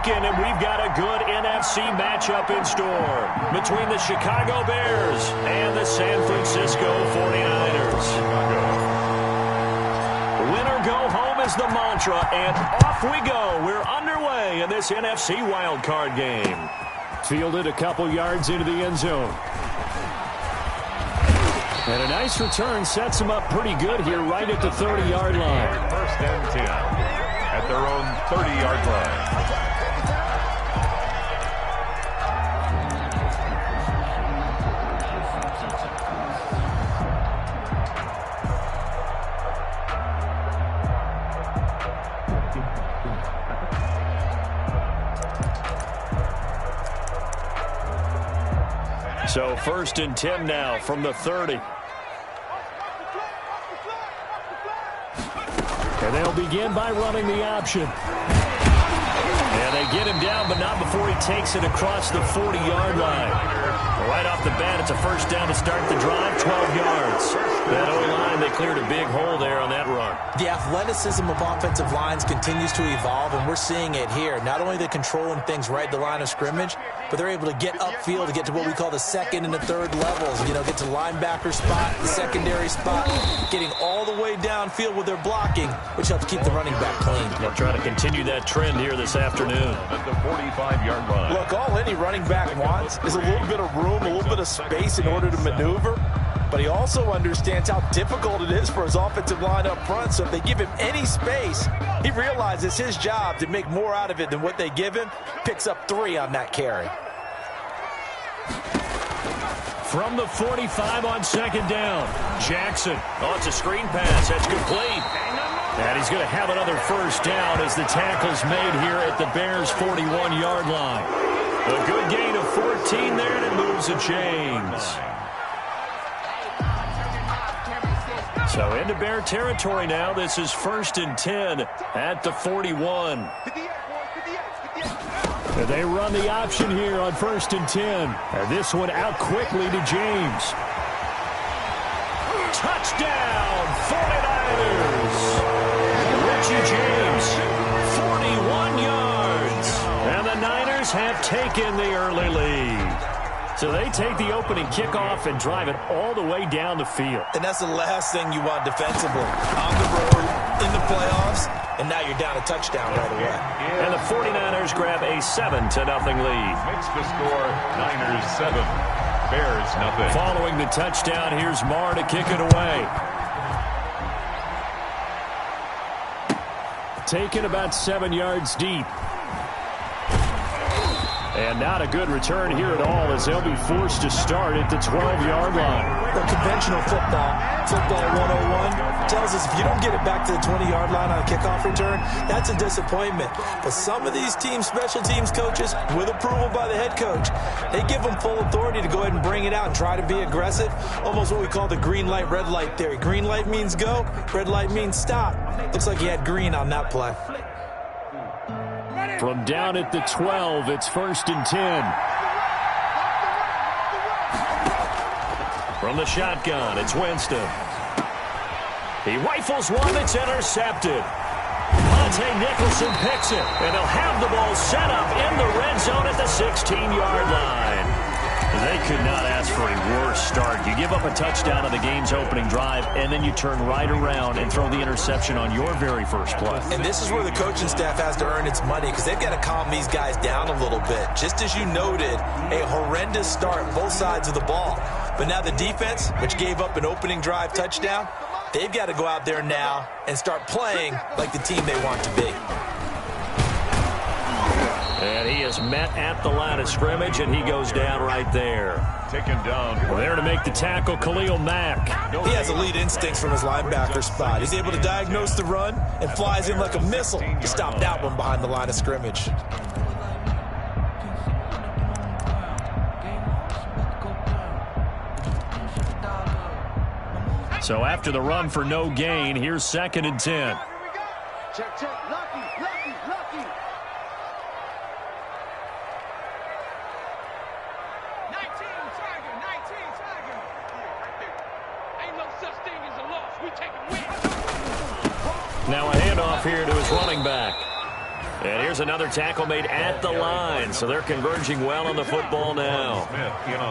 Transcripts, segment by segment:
weekend, and we've got a good NFC matchup in store between the Chicago Bears and the San Francisco 49ers. Winner go home is the mantra, and off we go. We're underway in this NFC wildcard game. Fielded a couple yards into the end zone. And a nice return sets them up pretty good here right at the 30-yard line. First and 10 at their own 30-yard line. So first and 10 now from the 30. And they'll begin by running the option. And they get him down, but not before he takes it across the 40-yard line. Right off the bat, it's a first down to start the drive, 12 yards. That O-line, they cleared a big hole there on that run. The athleticism of offensive lines continues to evolve, and we're seeing it here. Not only are they controlling things right at the line of scrimmage, but they're able to get upfield to get to what we call the second and the third levels. You know, get to linebacker spot, the secondary spot, getting all the way downfield with their blocking, which helps keep the running back clean. They'll try to continue that trend here this afternoon. At the 45-yard line. Look, all any running back wants is a little bit of room, a little bit of space in order to maneuver. But he also understands how difficult it is for his offensive line up front. So if they give him any space, he realizes it's his job to make more out of it than what they give him. Picks up 3 on that carry. From the 45 on second down, Jackson. Oh, it's a screen pass. That's complete. And he's going to have another first down as the tackle's made here at the Bears' 41-yard line. A good gain of 14 there, and it moves the chains. So into Bear territory now. This is first and 10 at the 41. And they run the option here on first and 10. And this one out quickly to James. Touchdown, 49ers. Richie James, 41 yards. And the Niners have taken the early lead. So they take the opening kickoff and drive it all the way down the field. And that's the last thing you want defensively. On the road, in the playoffs, and now you're down a touchdown right away. And the 49ers grab a 7-0 lead. Makes the score Niners 7, Bears nothing. Following the touchdown, here's Marr to kick it away. Taken about 7 yards deep. And not a good return here at all as they'll be forced to start at the 12-yard line. The conventional football 101, tells us if you don't get it back to the 20-yard line on a kickoff return, that's a disappointment. But some of these team special teams coaches, with approval by the head coach, they give them full authority to go ahead and bring it out and try to be aggressive. Almost what we call the green light, red light theory. Green light means go, red light means stop. Looks like he had green on that play. From down at the 12, it's first and 10. From the shotgun, it's Winston. He rifles one that's intercepted. Monte Nicholson picks it, and he'll have the ball set up in the red zone at the 16-yard line. They could not ask for a worse start. You give up a touchdown on the game's opening drive, and then you turn right around and throw the interception on your very first play. And this is where the coaching staff has to earn its money because they've got to calm these guys down a little bit. Just as you noted, a horrendous start, both sides of the ball. But now the defense, which gave up an opening drive touchdown, they've got to go out there now and start playing like the team they want to be. And he is met at the line of scrimmage, and he goes down right there. Taken down. Well, there to make the tackle, Khalil Mack. He has elite instincts from his linebacker spot. He's able to diagnose the run and flies in like a missile to stop that one behind the line of scrimmage. So after the run for no gain, here's second and 10. Check, check. Lucky. 19 Tiger. Ain't no such thing as a loss. We take a win. Now a handoff here to his running back. And here's another tackle made at the line, so they're converging well on the football now.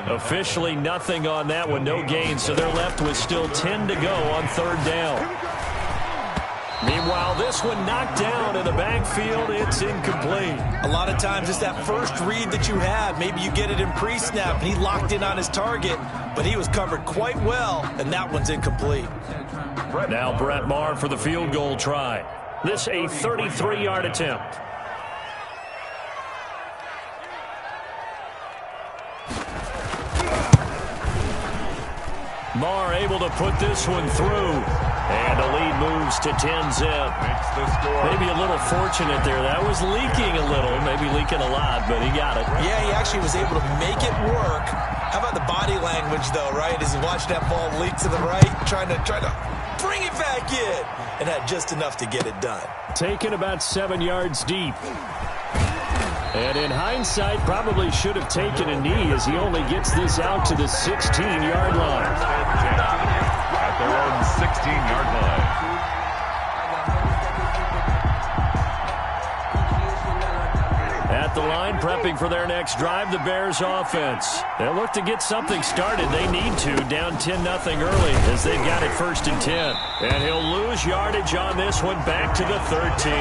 Officially nothing on that one, no gain, so they're left with still 10 to go on third down. Meanwhile, this one knocked down in the backfield. It's incomplete. A lot of times it's that first read that you have. Maybe you get it in pre-snap, and he locked in on his target, but he was covered quite well, and that one's incomplete. Now Brett Maher for the field goal try. This a 33-yard attempt. Maher able to put this one through. And the lead moves to 10-zip. Maybe a little fortunate there. That was leaking a little, maybe leaking a lot, but he got it. Yeah, he actually was able to make it work. How about the body language, though, right? As he watched that ball leak to the right, trying to bring it back in, and had just enough to get it done. Taken about 7 yards deep. And in hindsight, probably should have taken a knee as he only gets this out to the 16-yard line. At their own 16-yard line. At the line, prepping for their next drive, the Bears offense. They'll look to get something started. They need to, down 10-0 early as they've got it 1st and 10. And he'll lose yardage on this one back to the 13.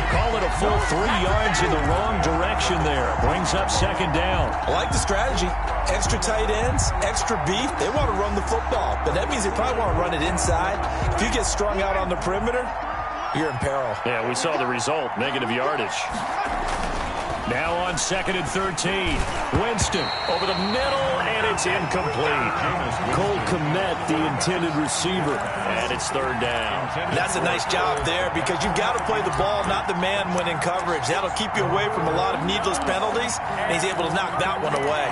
Call it a full 3 yards in the wrong direction there. Brings up 2nd down. I like the strategy. Extra tight ends, extra beef. They want to run the football, but that means they probably want to run it inside. If you get strung out on the perimeter, you're in peril. Yeah, we saw the result, negative yardage. Now on 2nd and 13. Winston over the middle, and it's incomplete. Cole Kmet, the intended receiver, and it's 3rd down. That's a nice job there because you've got to play the ball, not the man when in coverage. That'll keep you away from a lot of needless penalties, and he's able to knock that one away.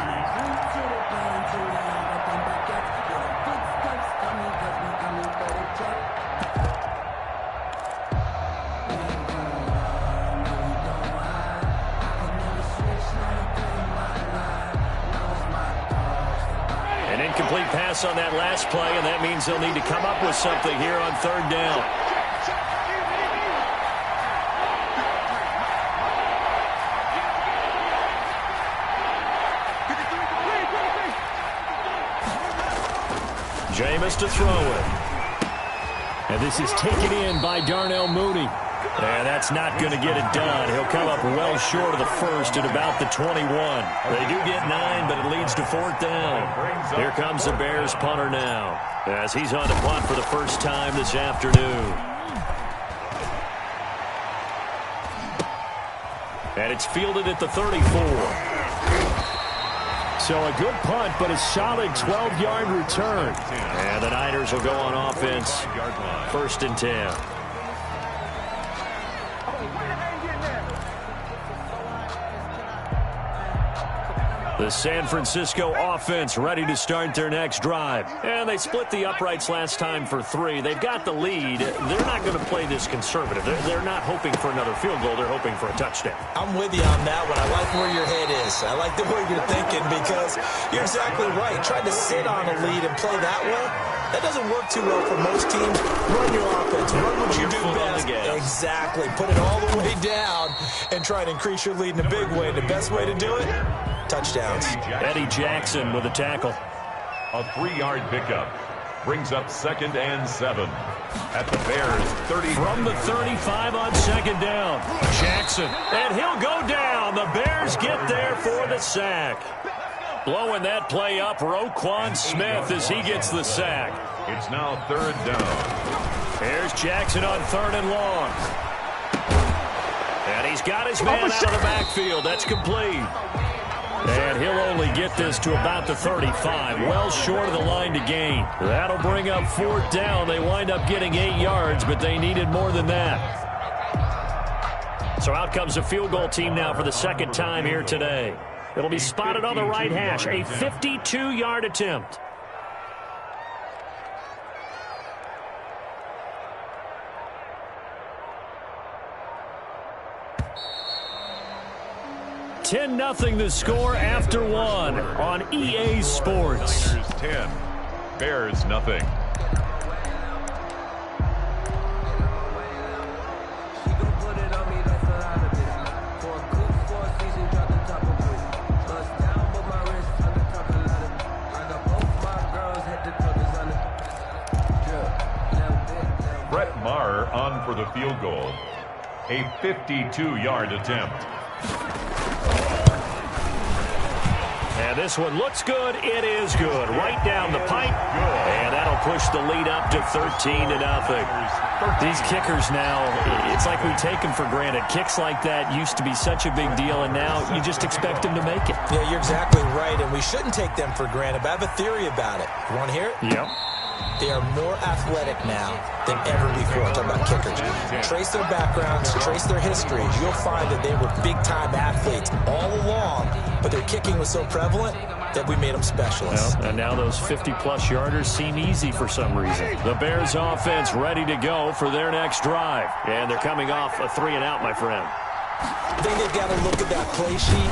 Incomplete pass on that last play, and that means they'll need to come up with something here on 3rd down. Jameis to throw it. And this is taken in by Darnell Mooney. And that's not going to get it done. He'll come up well short of the 1st at about the 21. They do get 9, but it leads to 4th down. Here comes the Bears punter now, as he's on to punt for the first time this afternoon. And it's fielded at the 34. So a good punt, but a solid 12-yard return. And the Niners will go on offense, 1st and 10. The San Francisco offense ready to start their next drive. And they split the uprights last time for 3. They've got the lead. They're not going to play this conservative. They're not hoping for another field goal. They're hoping for a touchdown. I'm with you on that one. I like where your head is. I like the way you're thinking because you're exactly right. Trying to sit on a lead and play that way, that doesn't work too well for most teams. Run your offense. Run what you do best. Exactly. Put it all the way down and try to increase your lead in a big way. The best way to do it, touchdowns. Eddie Jackson with a tackle. A 3-yard pickup brings up 2nd and 7 at the Bears 30. From the 35 on 2nd down. Jackson, and he'll go down. The Bears get there for the sack. Blowing that play up, Roquan Smith as he gets the sack. It's now 3rd down. Here's Jackson on 3rd and long. And he's got his man out of the backfield. That's complete. And he'll only get this to about the 35, well short of the line to gain. That'll bring up 4th down. They wind up getting 8 yards, but they needed more than that. So out comes the field goal team now for the 2nd time here today. It'll be spotted on the right hash, a 52-yard attempt. $10-0 the score after 1 on EA Sports. Niners 10, Bears nothing. field goal. A 52-yard attempt. And this one looks good. It is good. Right down the pipe. And that'll push the lead up to 13-0. These kickers now, it's like we take them for granted. Kicks like that used to be such a big deal, and now you just expect them to make it. Yeah, you're exactly right, and we shouldn't take them for granted. But I have a theory about it. You want to hear it? Yep. They are more athletic now than ever before. I'm talking about kickers. Trace their backgrounds, trace their histories. You'll find that they were big-time athletes all along, but their kicking was so prevalent that we made them specialists. Well, and now those 50-plus yarders seem easy for some reason. The Bears offense ready to go for their next drive. And they're coming off a 3-and-out, my friend. I think they've got to look at that play sheet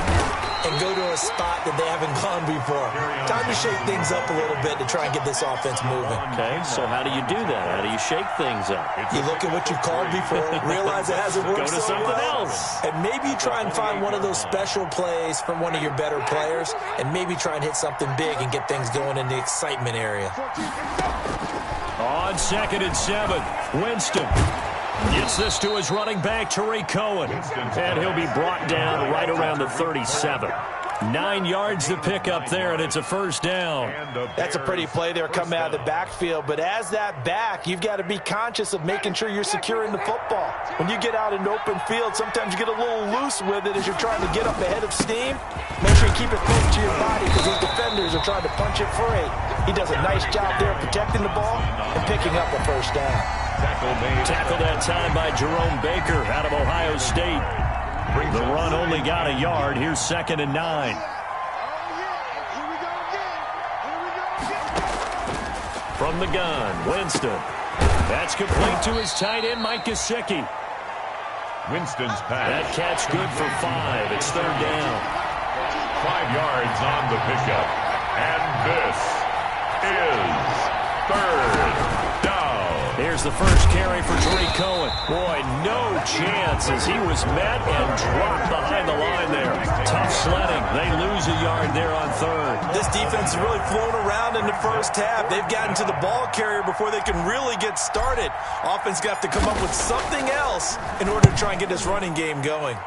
and go to a spot that they haven't gone before. Time to shake things up a little bit to try and get this offense moving. Okay, so how do you do that? How do you shake things up? You look at what you've called before, realize it hasn't worked Go to so something well, else. and maybe you try and find one of those special plays from one of your better players, and maybe try and hit something big and get things going in the excitement area. On 2nd and 7, Winston gets this to his running back, Tariq Cohen. And he'll be brought down right around the 37. 9 yards to pick up there, and it's a first down. That's a pretty play there coming out of the backfield, but as that back, you've got to be conscious of making sure you're securing the football. When you get out in open field, sometimes you get a little loose with it as you're trying to get up ahead of steam. Make sure you keep it close to your body because these defenders are trying to punch it free. He does a nice job there protecting the ball and picking up a first down. Tackled that time by Jerome Baker out of Ohio State. The run only got a yard. Here's 2nd and 9. From the gun, Winston. That's complete to his tight end, Mike Gesicki. Winston's pass. That catch good for 5. It's 3rd down. 5 yards on the pickup. And this is 3rd down. Here's the first carry for Tariq Cohen. Boy, no chance as he was met and dropped behind the line there. Tough sledding. They lose a yard there on 3rd. This defense has really flown around in the first half. They've gotten to the ball carrier before they can really get started. Offense got to come up with something else in order to try and get this running game going.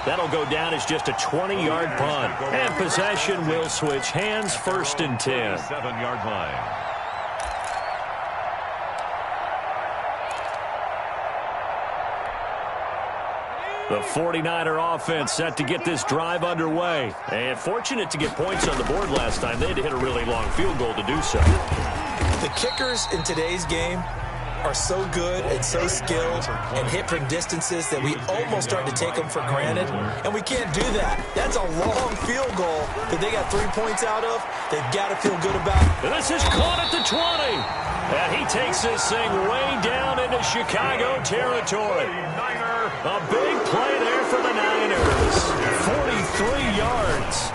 That'll go down as just a 20-yard punt. And possession will switch hands, 1st and 10. 7-yard line. The 49er offense set to get this drive underway. And fortunate to get points on the board last time. They had to hit a really long field goal to do so. The kickers in today's game are so good and so skilled and hit from distances that we almost start to take them for granted, and we can't do that. That's a long field goal that they got 3 points out of. They've got to feel good about it. And this is caught at the 20. And he takes this thing way down into Chicago territory. A big play there for the Niners. 43 yards.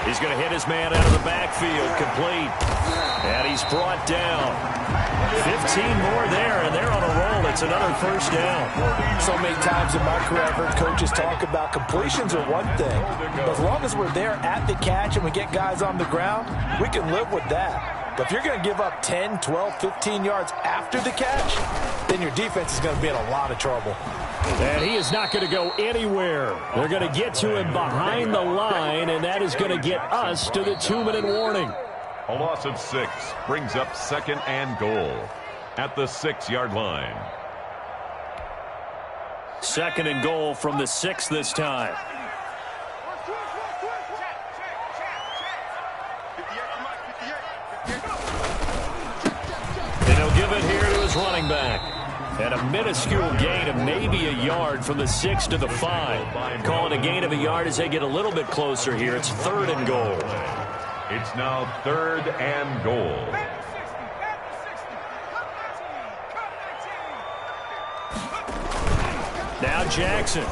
He's going to hit his man out of the backfield, complete. And he's brought down. 15 more there, and they're on a roll. It's another first down. So many times in my career, I've heard coaches talk about completions are one thing. But as long as we're there at the catch and we get guys on the ground, we can live with that. But if you're going to give up 10, 12, 15 yards after the catch, then your defense is going to be in a lot of trouble. And he is not going to go anywhere. They're going to get to him behind the line, and that is going to get us to the 2-minute warning. A loss of 6 brings up 2nd and goal at the 6-yard line. 2nd and goal from the 6 this time. And he'll give it here to his running back. And a minuscule gain of maybe a yard from the 6 to the 5. Calling a gain of a yard as they get a little bit closer here. It's 3rd and goal. It's now 3rd and goal. Now Jackson.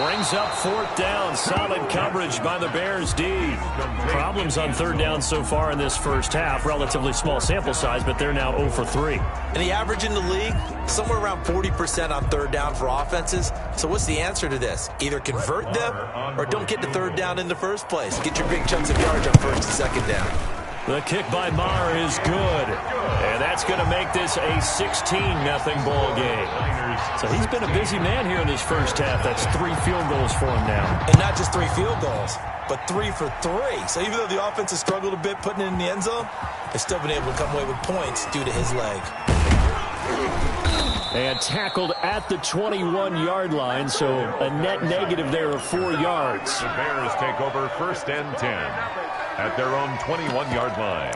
Brings up 4th down. Solid coverage by the Bears D. Problems on 3rd down so far in this first half. Relatively small sample size, but they're now 0 for 3. And the average in the league, somewhere around 40% on 3rd down for offenses. So what's the answer to this? Either convert them or don't get to 3rd down in the first place. Get your big chunks of yards on 1st and 2nd down. The kick by Maher is good. And that's going to make this a 16-0 ball game. So he's been a busy man here in this first half. That's 3 field goals for him now. And not just 3 field goals, but 3 for 3. So even though the offense has struggled a bit putting it in the end zone, they've still been able to come away with points due to his leg. And tackled at the 21-yard line, so a net negative there of 4 yards. The Bears take over 1st and 10 at their own 21-yard line.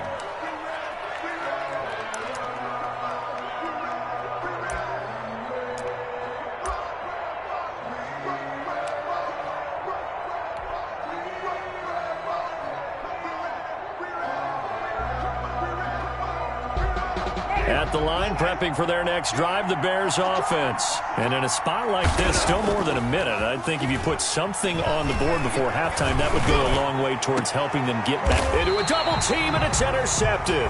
At the line, prepping for their next drive, the Bears offense. And in a spot like this, still more than a minute, I think if you put something on the board before halftime, that would go a long way towards helping them get back into a double team, and it's intercepted.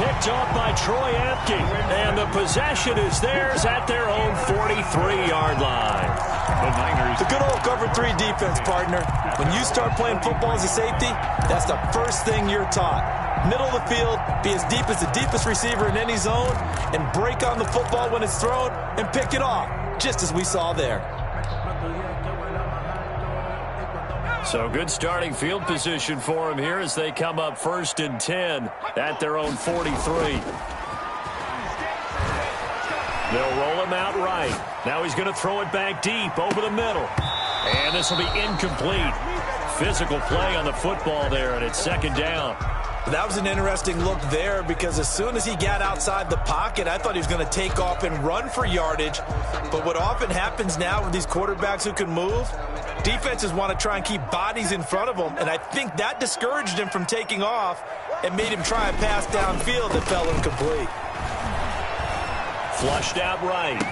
Picked off by Troy Apke, and the possession is theirs at their own 43-yard line. The Niners. The good old cover 3 defense, partner. When you start playing football as a safety, that's the first thing you're taught. Middle of the field, be as deep as the deepest receiver in any zone, and break on the football when it's thrown and pick it off, just as we saw there. So good starting field position for him here as they come up 1st and 10 at their own 43. They'll roll him out right. Now he's going to throw it back deep over the middle. And this will be incomplete. Physical play on the football there, and it's 2nd down. That was an interesting look there because as soon as he got outside the pocket, I thought he was going to take off and run for yardage. But what often happens now with these quarterbacks who can move, defenses want to try and keep bodies in front of them, and I think that discouraged him from taking off and made him try a pass downfield that fell incomplete. Flushed out right.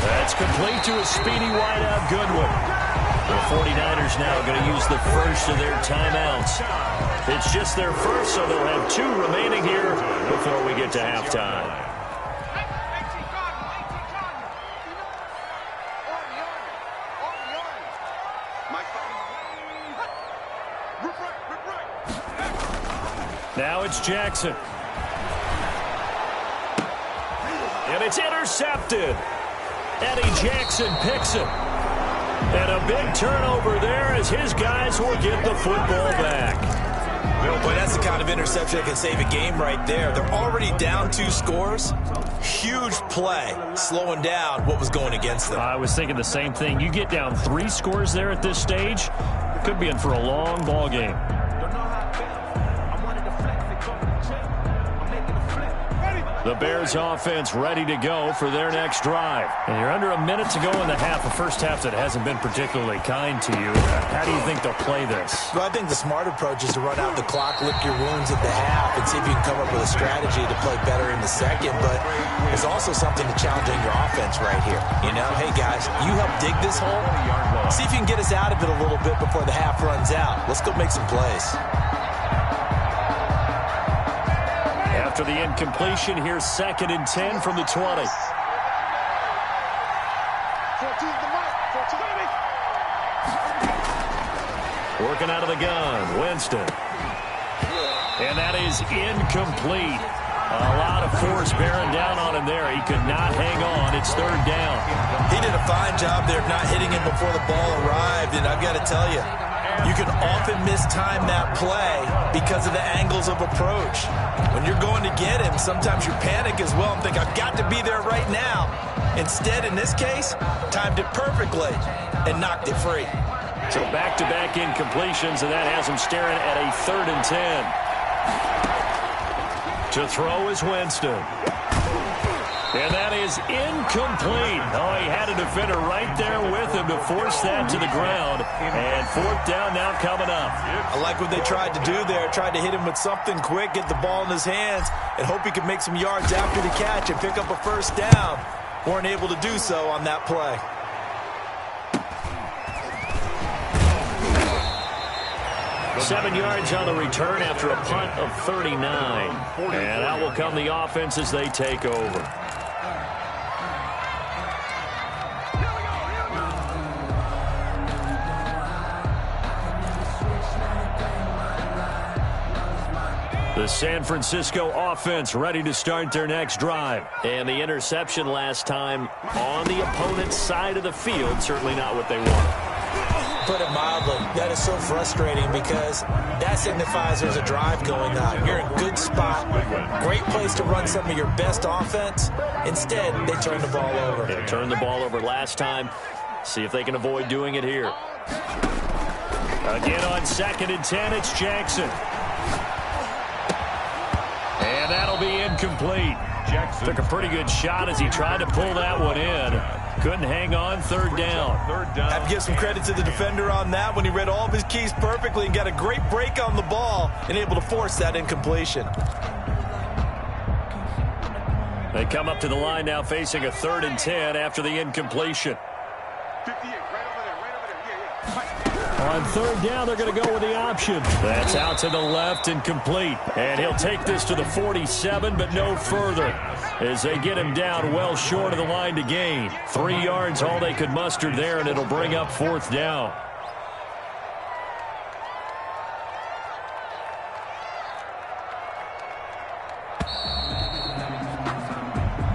That's complete to a speedy wideout Goodwin. The 49ers now going to use the first of their timeouts. It's just their first, so they'll have 2 remaining here before we get to halftime. Now it's Jackson. And it's intercepted. Eddie Jackson picks it. And a big turnover there as his guys will get the football back. Boy, that's the kind of interception that can save a game right there. They're already down 2 scores. Huge play, slowing down what was going against them. I was thinking the same thing. You get down 3 scores there at this stage, could be in for a long ball game. The Bears offense ready to go for their next drive. And you're under a minute to go in the half, a first half that hasn't been particularly kind to you. How do you think they'll play this? Well, I think the smart approach is to run out the clock, lick your wounds at the half, and see if you can come up with a strategy to play better in the second. But there's also something to challenging your offense right here. You know, hey, guys, you help dig this hole. See if you can get us out of it a little bit before the half runs out. Let's go make some plays. After the incompletion, here's 2nd and 10 from the 20. Working out of the gun, Winston. And that is incomplete. A lot of force bearing down on him there. He could not hang on. It's 3rd down. He did a fine job there of not hitting him before the ball arrived, and I've got to tell you, you can often mistime that play because of the angles of approach. When you're going to get him, sometimes you panic as well and think, I've got to be there right now. Instead, in this case, timed it perfectly and knocked it free. So back-to-back incompletions, and that has him staring at a 3rd and 10. To throw is Winston. And that is incomplete. Oh, he had a defender right there with him to force that to the ground. And 4th down now coming up. I like what they tried to do there. Tried to hit him with something quick, get the ball in his hands, and hope he could make some yards after the catch and pick up a 1st down. Weren't able to do so on that play. 7 yards on the return after a punt of 39. And out will come the offense as they take over. The San Francisco offense ready to start their next drive. And the interception last time on the opponent's side of the field, certainly not what they wanted. Put it mildly, that is so frustrating because that signifies there's a drive going on. You're in a good spot, great place to run some of your best offense. Instead, they turn the ball over. They turned the ball over last time. See if they can avoid doing it here. Again on 2nd and 10, it's Jackson. And that'll be incomplete. Jackson took a pretty good shot as he tried to pull that one in. Couldn't hang on. 3rd down. I have to give some credit to the defender on that when he read all of his keys perfectly and got a great break on the ball and able to force that incompletion. They come up to the line now facing a 3rd and 10 after the incompletion. 58, right over there. On 3rd down, they're going to go with the option. That's out to the left and complete. And he'll take this to the 47, but no further, as they get him down well short of the line to gain. 3 yards, all they could muster there, and it'll bring up 4th down.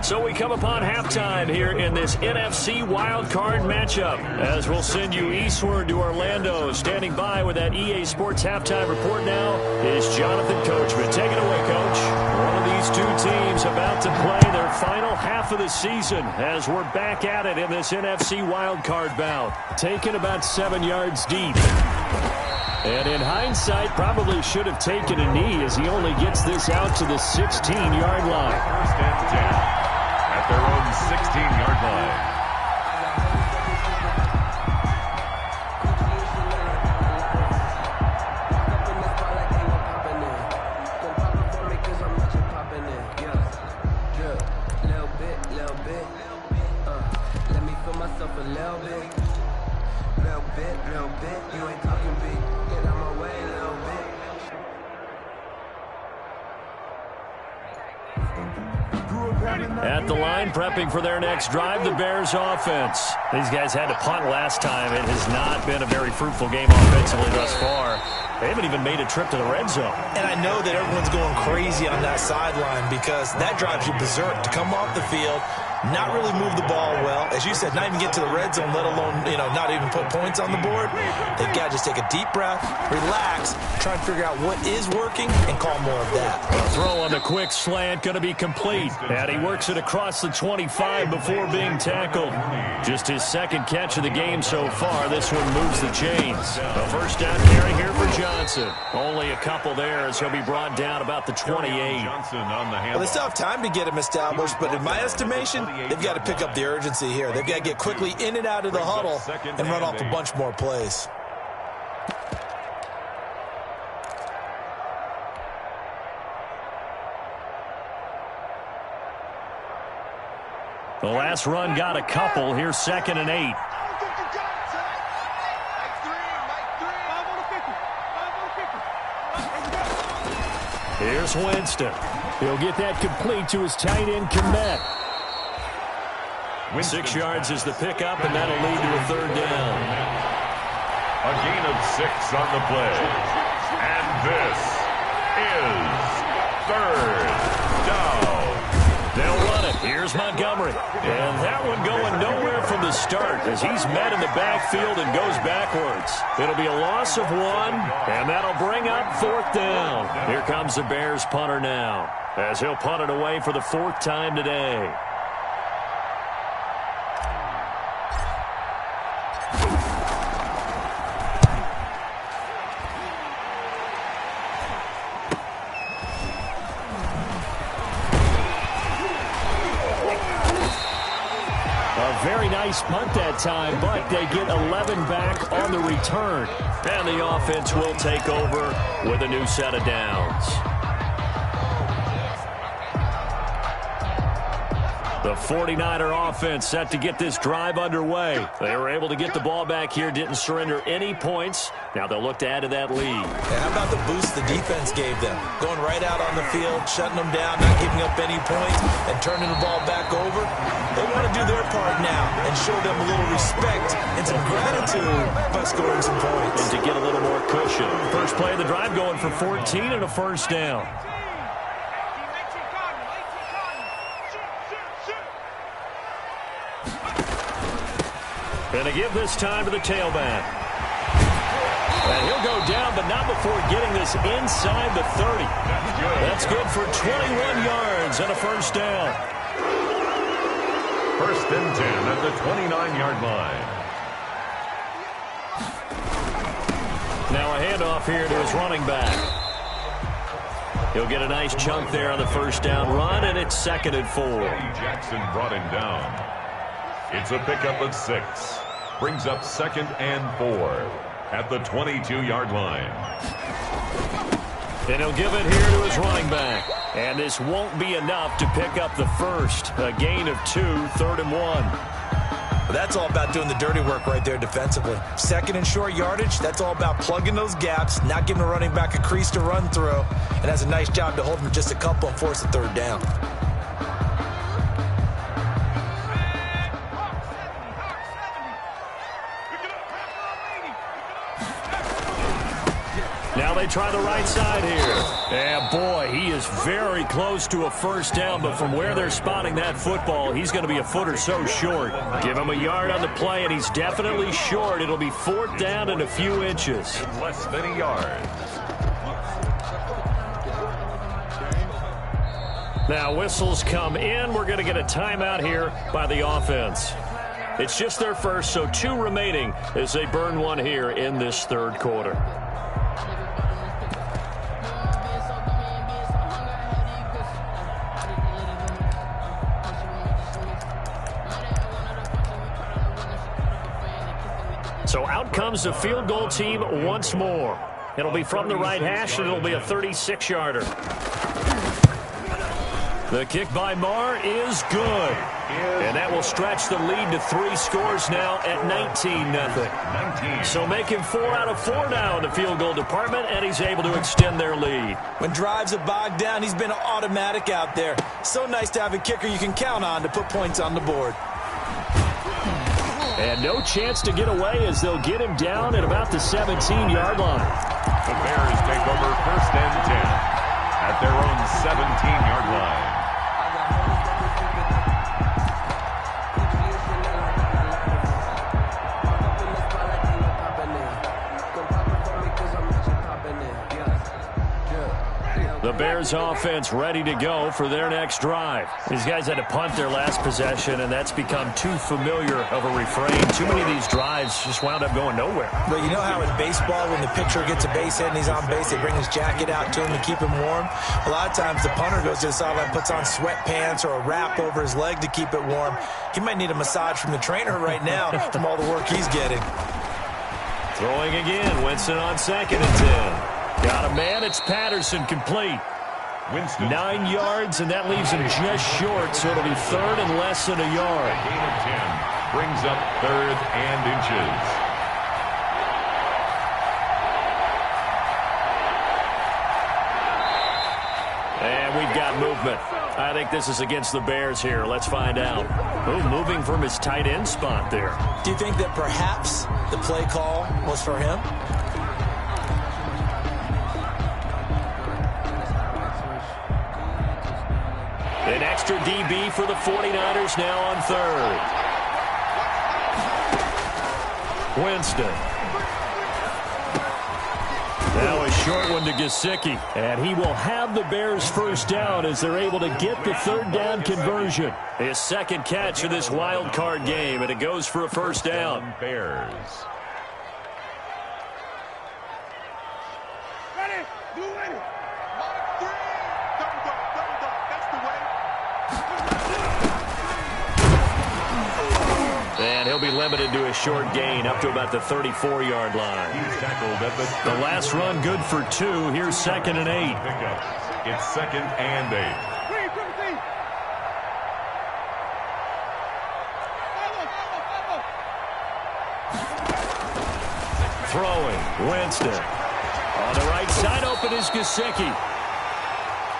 So we come upon halftime here in this NFC wildcard matchup, as we'll send you eastward to Orlando. Standing by with that EA Sports halftime report now is Jonathan Coachman. Take it away, Coach. One of these two teams about to play their final half of the season as we're back at it in this NFC wildcard bout. Taken about 7 yards deep. And in hindsight, probably should have taken a knee as he only gets this out to the 16-yard line. 1st and 10. At their own 16-yard line. Let me feel myself a little bit. You ain't talking big. Get out my way a little bit. At the line, prepping for their next drive, the Bears offense. These guys had to punt last time. It has not been a very fruitful game offensively thus far. They haven't even made a trip to the red zone. And I know that everyone's going crazy on that sideline because that drives you berserk to come off the field, not really move the ball well. As you said, not even get to the red zone, let alone, not even put points on the board. They've got to just take a deep breath, relax, try and figure out what is working, and call more of that. A throw on the quick slant, going to be complete. And he works it across the 25 before being tackled. Just his 2nd catch of the game so far. This one moves the chains. A 1st down carry here for Johnson. Only a couple there as he'll be brought down about the 28. Johnson on the Well, they still have time to get him established, but in my estimation, they've got to pick up the urgency here. They've got to get quickly in and out of the huddle and run off a bunch more plays. The last run got a couple. Here's 2nd and 8. Here's Winston. He'll get that complete to his tight end, Komet. 6 yards is the pickup, and that'll lead to a 3rd down. A gain of 6 on the play. And this is 3rd down. They'll run it. Here's Montgomery. And that one going nowhere from the start as he's met in the backfield and goes backwards. It'll be a loss of 1, and that'll bring up 4th down. Here comes the Bears punter now as he'll punt it away for the 4th time today. Very nice punt that time, but they get 11 back on the return. And the offense will take over with a new set of downs. The 49er offense set to get this drive underway. They were able to get the ball back here, didn't surrender any points. Now they'll look to add to that lead. And how about the boost the defense gave them? Going right out on the field, shutting them down, not giving up any points, and turning the ball back over. They want to do their part now and show them a little respect and some gratitude by scoring some points. And to get a little more cushion. First play of the drive going for 14 and a first down. And to give this time to the tailback. And he'll go down, but not before getting this inside the 30. That's good for 21 yards and a first down. First and 10 at the 29-yard line. Now a handoff here to his running back. He'll get a nice chunk there on the first down run, and it's 2nd and 4. Jackson brought him down. It's a pickup of 6. Brings up 2nd and 4 at the 22-yard line. And he'll give it here to his running back. And this won't be enough to pick up the first. A gain of 2, 3rd and 1. Well, that's all about doing the dirty work right there defensively. 2nd and short yardage, that's all about plugging those gaps, not giving the running back a crease to run through, and has a nice job to hold him just a couple and force the 3rd down. Now they try the right side here. And boy, he is very close to a first down, but from where they're spotting that football, he's going to be a foot or so short. Give him a yard on the play, and he's definitely short. It'll be 4th down and a few inches. Less than a yard. Now whistles come in. We're going to get a timeout here by the offense. It's just their first, so 2 remaining as they burn one here in this 3rd quarter. So out comes the field goal team once more. It'll be from the right hash, and it'll be a 36-yarder. The kick by Marr is good. And that will stretch the lead to 3 scores now at 19-0. So making 4 out of 4 now in the field goal department, and he's able to extend their lead. When drives are bogged down, he's been automatic out there. So nice to have a kicker you can count on to put points on the board. And no chance to get away as they'll get him down at about the 17-yard line. The Bears take over 1st and 10 at their own 17-yard line. The Bears offense ready to go for their next drive. These guys had to punt their last possession, and that's become too familiar of a refrain. Too many of these drives just wound up going nowhere. But you know how in baseball, when the pitcher gets a base hit and he's on base, they bring his jacket out to him to keep him warm? A lot of times the punter goes to the sideline, puts on sweatpants or a wrap over his leg to keep it warm. He might need a massage from the trainer right now from all the work he's getting. Throwing again, Winston on 2nd and 10. Got a man, it's Patterson, complete. Winston. 9 yards, and that leaves him just short, so it'll be 3rd and less than a yard. A gain of 10 brings up 3rd and inches. And we've got movement. I think this is against the Bears here. Let's find out. Oh, moving from his tight end spot there. Do you think that perhaps the play call was for him? An extra DB for the 49ers now on 3rd. Winston. Now a short one to Gesicki. And he will have the Bears first down as they're able to get the 3rd down conversion. His 2nd catch of this wild card game, and it goes for a first down. Bears. Ready? You ready? 3. Double dog. That's the way. And he'll be limited to a short gain up to about the 34-yard line. He's tackled at The last run good for 2. Here's 2nd and 8. pickup. It's 2nd and 8. throwing. Winston. On the right side, open is Gesicki.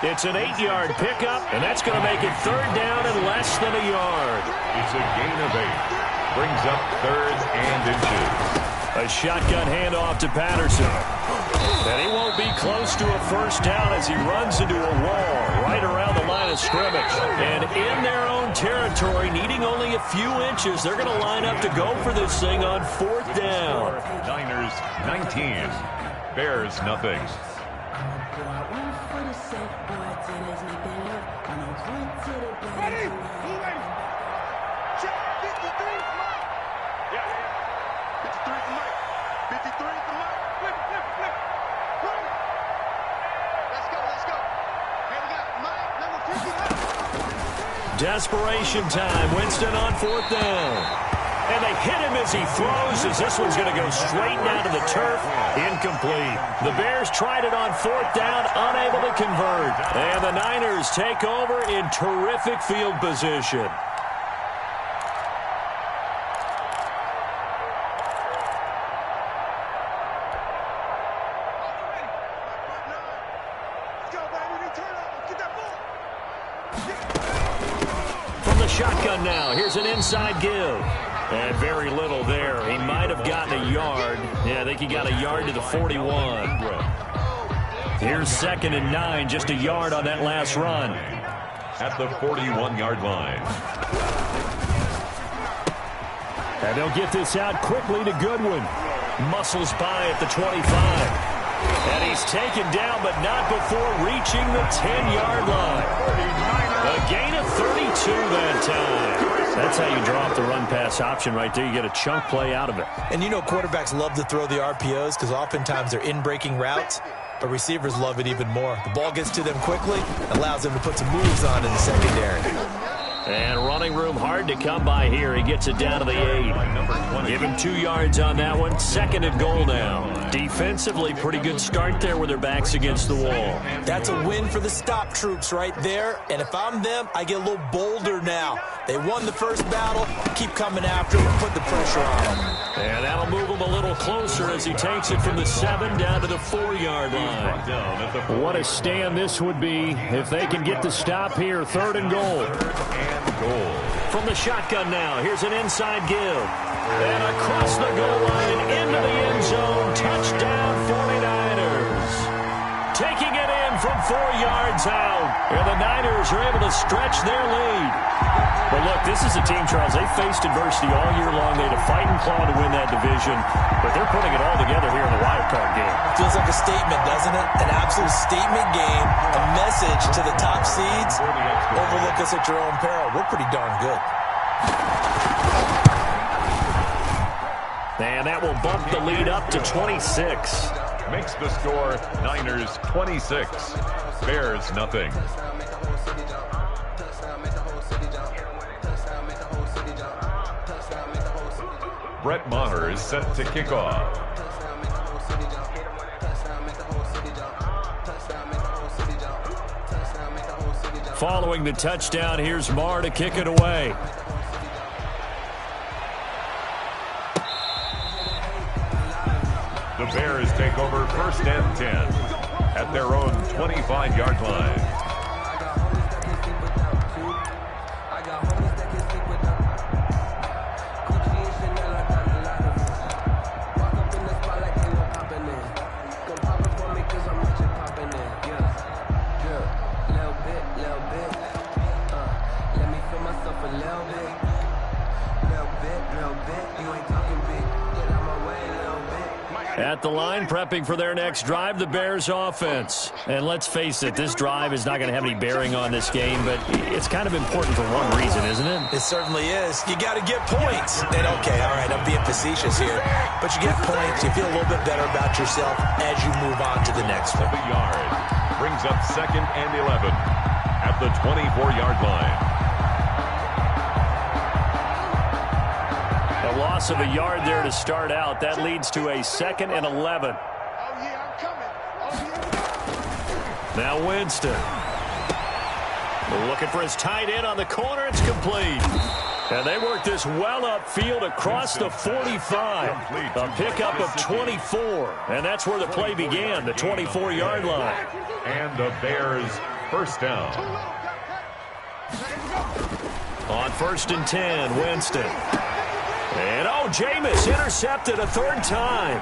It's an 8-yard pickup, and that's going to make it third down and less than a yard. It's a gain of 8. Brings up third and inches. A shotgun handoff to Patterson. And he won't be close to a first down as he runs into a wall right around the line of scrimmage. And in their own territory, needing only a few inches, they're going to line up to go for this thing on fourth down. Niners 19. Bears nothing. Ready? Check 53. Yeah. 53 for Mike. 53 for Mike. Flip it. Run. Let's go. Here we got Mike, number 50. Desperation time. Winston on fourth down. And they hit him as he throws, as this one's going to go straight down to the turf. Incomplete. The Bears tried it on fourth down, unable to convert. And the Niners take over in terrific field position. From the shotgun now, here's an inside give. And very little there. He might have gotten a yard. Yeah, I think he got a yard to the 41. Here's 2nd and 9, just a yard on that last run. At the 41-yard line. And they'll get this out quickly to Goodwin. Muscles by at the 25. And he's taken down, but not before reaching the 10-yard line. A gain of 32 that time. That's how you draw up the run-pass option right there. You get a chunk play out of it. And you know quarterbacks love to throw the RPOs because oftentimes they're in-breaking routes, but receivers love it even more. The ball gets to them quickly, allows them to put some moves on in the secondary. And running room hard to come by here. He gets it down to the 8. Give him 2 yards on that one. 2nd and goal now. Defensively, pretty good start there with their backs against the wall. That's a win for the stop troops right there. And if I'm them, I get a little bolder now. They won the first battle. Keep coming after them. Put the pressure on them. And that'll move him a little closer as he takes it from the 7 down to the 4-yard line. What a stand this would be if they can get the stop here. 3rd and goal. From the shotgun now, here's an inside give. And across the goal line, into the end zone, touchdown 49ers. Taking it in from 4 yards out. And the Niners are able to stretch their lead. But look, this is a team, Charles, they faced adversity all year long. They had to fight and claw to win that division. But they're putting it all together here in the wild card game. Feels like a statement, doesn't it? An absolute statement game, a message to the top seeds. Overlook us at your own peril. We're pretty darn good. And that will bump the lead up to 26. Makes the score Niners 26. Bears nothing. Brett Maher is set to kick off. Following the touchdown, here's Maher to kick it away. The Bears take over 1st and 10 at their own 25-yard line. At the line, prepping for their next drive, the Bears offense. And let's face it, this drive is not going to have any bearing on this game, but it's kind of important for one reason, isn't it? It certainly is. You got to get points. And okay, all right, I'm being facetious here, but you get points, you feel a little bit better about yourself as you move on to the next one. The yard brings up 2nd and 11 at the 24-yard line. A loss of a yard there to start out. That leads to a 2nd and 11. Now Winston. Looking for his tight end on the corner. It's complete. And they work this well upfield across the 45. A pickup of 24. And that's where the play began, the 24-yard line. And the Bears first down. On 1st and 10, Winston. And, Jameis intercepted a third time.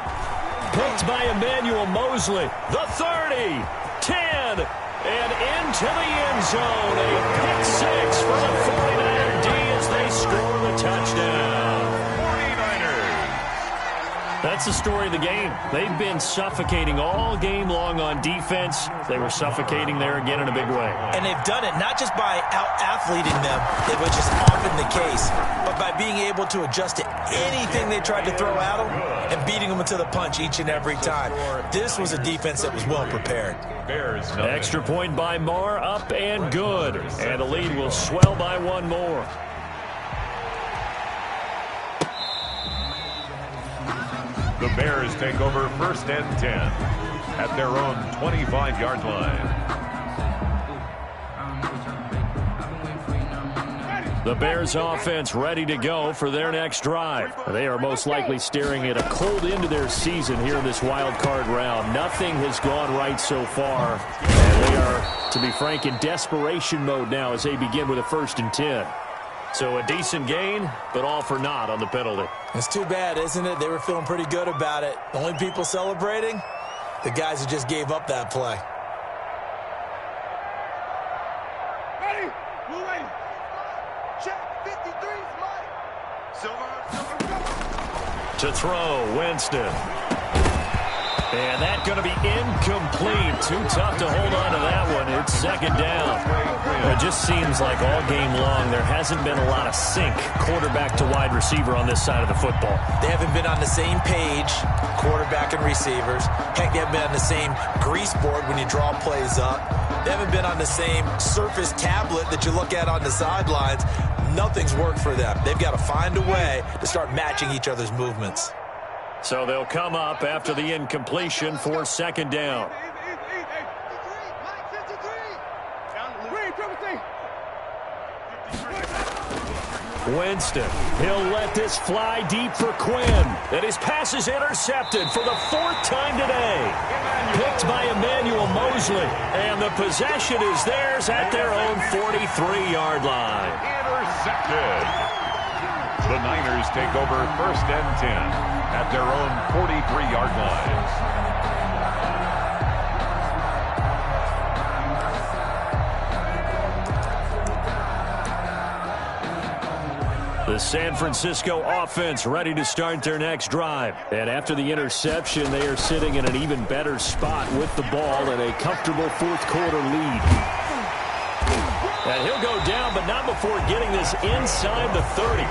Picked by Emmanuel Mosley. The 30, 10, and into the end zone. A pick six for the 49er D as they score the touchdown. 49ers. That's the story of the game. They've been suffocating all game long on defense. They were suffocating there again in a big way. And they've done it not just by out-athleting them, which is often the case, but by being able to adjust to anything they tried to throw at them and beating them to the punch each and every time. This was a defense that was well prepared. Extra point by Marr, up and good. And the lead will swell by one more. The Bears take over 1st and 10 at their own 25-yard line. The Bears offense ready to go for their next drive. They are most likely staring at a cold end to their season here in this wild card round. Nothing has gone right so far. And they are, to be frank, in desperation mode now as they begin with a 1st and 10. So a decent gain, but all for naught on the penalty. It's too bad, isn't it? They were feeling pretty good about it. The only people celebrating, the guys who just gave up that play. Ready? We're ready. Check 53's Mike. Silver, go. To throw, Winston. And that's going to be incomplete. Too tough to hold on to that one. It's 2nd down. It just seems like all game long there hasn't been a lot of sync quarterback to wide receiver on this side of the football. They haven't been on the same page, quarterback and receivers. Heck, they haven't been on the same grease board when you draw plays up. They haven't been on the same surface tablet that you look at on the sidelines. Nothing's worked for them. They've got to find a way to start matching each other's movements. So they'll come up after the incompletion for 2nd down. Winston, he'll let this fly deep for Quinn. And his pass is intercepted for the 4th time today. Picked by Emmanuel Mosley. And the possession is theirs at their own 43-yard line. Intercepted. The Niners take over 1st and 10 at their own 43-yard line. The San Francisco offense ready to start their next drive. And after the interception, they are sitting in an even better spot with the ball and a comfortable 4th quarter lead. And he'll go down, but not before getting this inside the 30.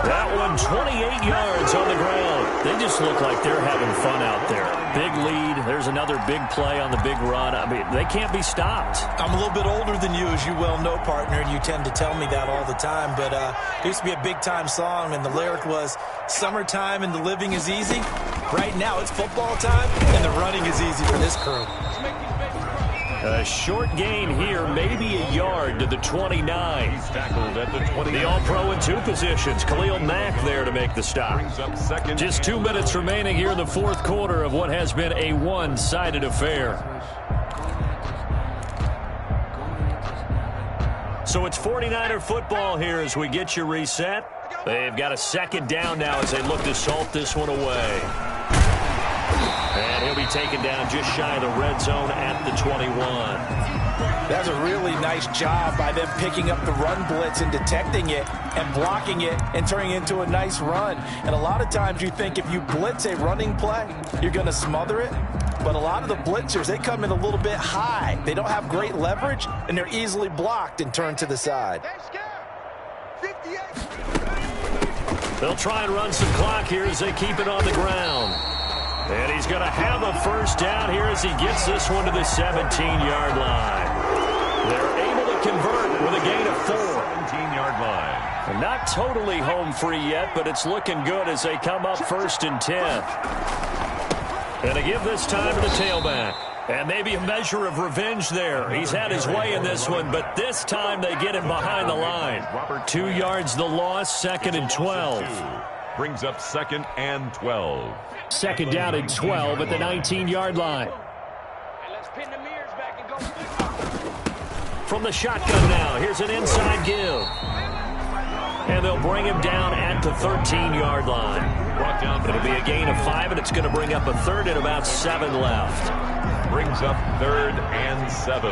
That one 28 yards on the ground. They just look like they're having fun out there. Big lead. There's another big play on the big run. I mean, they can't be stopped. I'm a little bit older than you, as you well know, partner, and you tend to tell me that all the time. But there used to be a big-time song, and the lyric was, "Summertime and the living is easy." Right now, it's football time, and the running is easy for this crew. A short gain here, maybe a yard to the 29. He's tackled at the 20. The All-Pro in 2 positions. Khalil Mack there to make the stop. Just 2 minutes remaining here in the 4th quarter of what has been a one-sided affair. So it's 49er football here as we get you reset. They've got a 2nd down now as they look to salt this one away. And he'll be taken down just shy of the red zone at the 21. That's a really nice job by them picking up the run blitz and detecting it and blocking it and turning it into a nice run. And a lot of times you think if you blitz a running play, you're going to smother it. But a lot of the blitzers, they come in a little bit high. They don't have great leverage, and they're easily blocked and turned to the side. They'll try and run some clock here as they keep it on the ground. And he's going to have a 1st down here as he gets this one to the 17-yard line. They're able to convert with a gain of 4. 17-yard line. And not totally home free yet, but it's looking good as they come up 1st and 10. And they give this time to the tailback. And maybe a measure of revenge there. He's had his way in this one, but this time they get him behind the line. 2 yards the loss, 2nd and 12. Brings up 2nd and 12. 2nd down and 12 at the 19-yard line. Let's pin the mirrors back and go. From the shotgun now, here's an inside give. And they'll bring him down at the 13-yard line. Brought down. It'll be a gain of 5, and it's going to bring up a 3rd and about 7 left. Brings up 3rd and 7.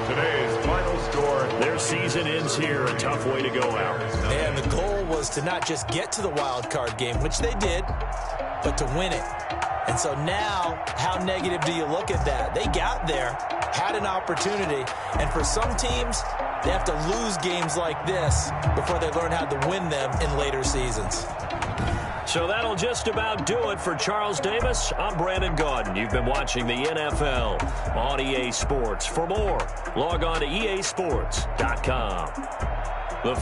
Today's final score. Their season ends here. A tough way to go out. And the goal was to not just get to the wild card game, which they did, but to win it. And so now, how negative do you look at that? They got there, had an opportunity, and for some teams, they have to lose games like this before they learn how to win them in later seasons. So that'll just about do it for Charles Davis. I'm Brandon Gaudin. You've been watching the NFL on EA Sports. For more, log on to easports.com. The